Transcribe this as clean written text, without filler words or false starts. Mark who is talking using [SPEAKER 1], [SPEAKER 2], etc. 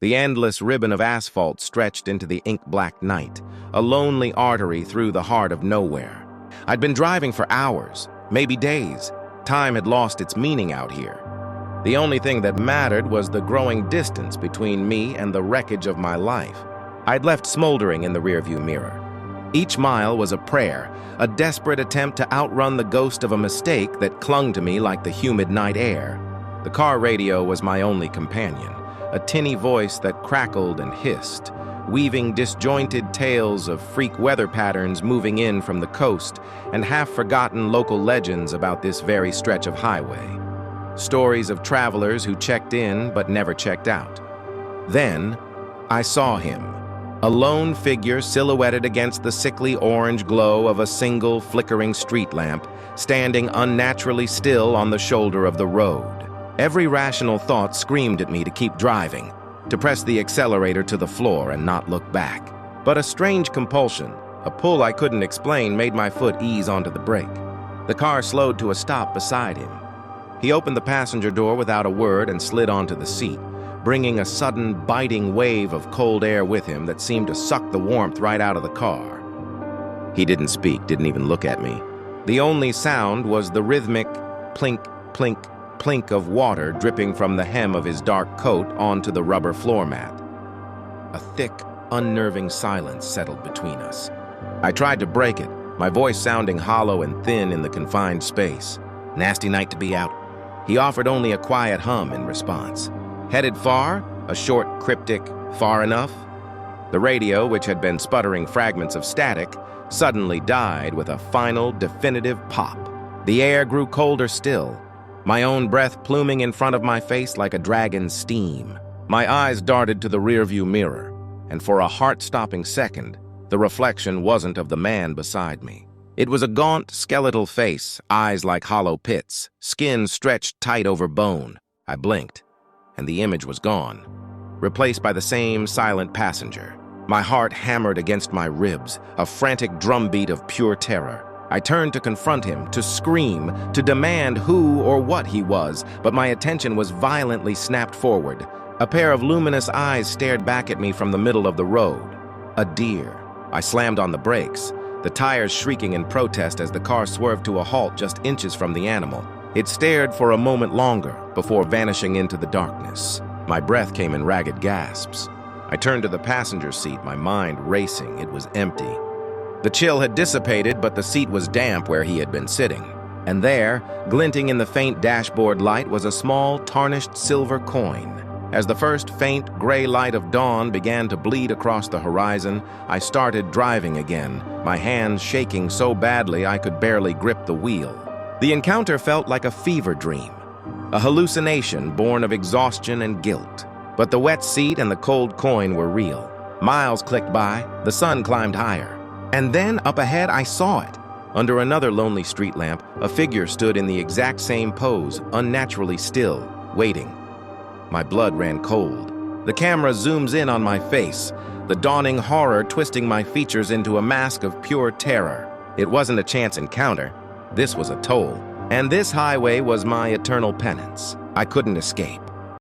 [SPEAKER 1] The endless ribbon of asphalt stretched into the ink-black night, a lonely artery through the heart of nowhere. I'd been driving for hours, maybe days. Time had lost its meaning out here. The only thing that mattered was the growing distance between me and the wreckage of my life. I'd left smoldering in the rearview mirror. Each mile was a prayer, a desperate attempt to outrun the ghost of a mistake that clung to me like the humid night air. The car radio was my only companion, a tinny voice that crackled and hissed, weaving disjointed tales of freak weather patterns moving in from the coast and half-forgotten local legends about this very stretch of highway. Stories of travelers who checked in but never checked out. Then, I saw him. A lone figure silhouetted against the sickly orange glow of a single flickering street lamp, standing unnaturally still on the shoulder of the road. Every rational thought screamed at me to keep driving, to press the accelerator to the floor and not look back. But a strange compulsion, a pull I couldn't explain, made my foot ease onto the brake. The car slowed to a stop beside him. He opened the passenger door without a word and slid onto the seat, bringing a sudden, biting wave of cold air with him that seemed to suck the warmth right out of the car. He didn't speak, didn't even look at me. The only sound was the rhythmic plink, plink, plink of water dripping from the hem of his dark coat onto the rubber floor mat. A thick, unnerving silence settled between us. I tried to break it, my voice sounding hollow and thin in the confined space. Nasty night to be out. He offered only a quiet hum in response. Headed far? A short, cryptic, far enough? The radio, which had been sputtering fragments of static, suddenly died with a final, definitive pop. The air grew colder still, my own breath pluming in front of my face like a dragon's steam. My eyes darted to the rearview mirror, and for a heart-stopping second, the reflection wasn't of the man beside me. It was a gaunt, skeletal face, eyes like hollow pits, skin stretched tight over bone. I blinked, and the image was gone, replaced by the same silent passenger. My heart hammered against my ribs, a frantic drumbeat of pure terror. I turned to confront him, to scream, to demand who or what he was, but my attention was violently snapped forward. A pair of luminous eyes stared back at me from the middle of the road. A deer. I slammed on the brakes, the tires shrieking in protest as the car swerved to a halt just inches from the animal. It stared for a moment longer before vanishing into the darkness. My breath came in ragged gasps. I turned to the passenger seat, my mind racing. It was empty. The chill had dissipated, but the seat was damp where he had been sitting. And there, glinting in the faint dashboard light, was a small, tarnished silver coin. As the first faint gray light of dawn began to bleed across the horizon, I started driving again, my hands shaking so badly I could barely grip the wheel. The encounter felt like a fever dream, a hallucination born of exhaustion and guilt. But the wet seat and the cold coin were real. Miles clicked by, the sun climbed higher. And then, up ahead, I saw it. Under another lonely street lamp, a figure stood in the exact same pose, unnaturally still, waiting. My blood ran cold. The camera zooms in on my face, the dawning horror twisting my features into a mask of pure terror. It wasn't a chance encounter. This was a toll. And this highway was my eternal penance. I couldn't escape.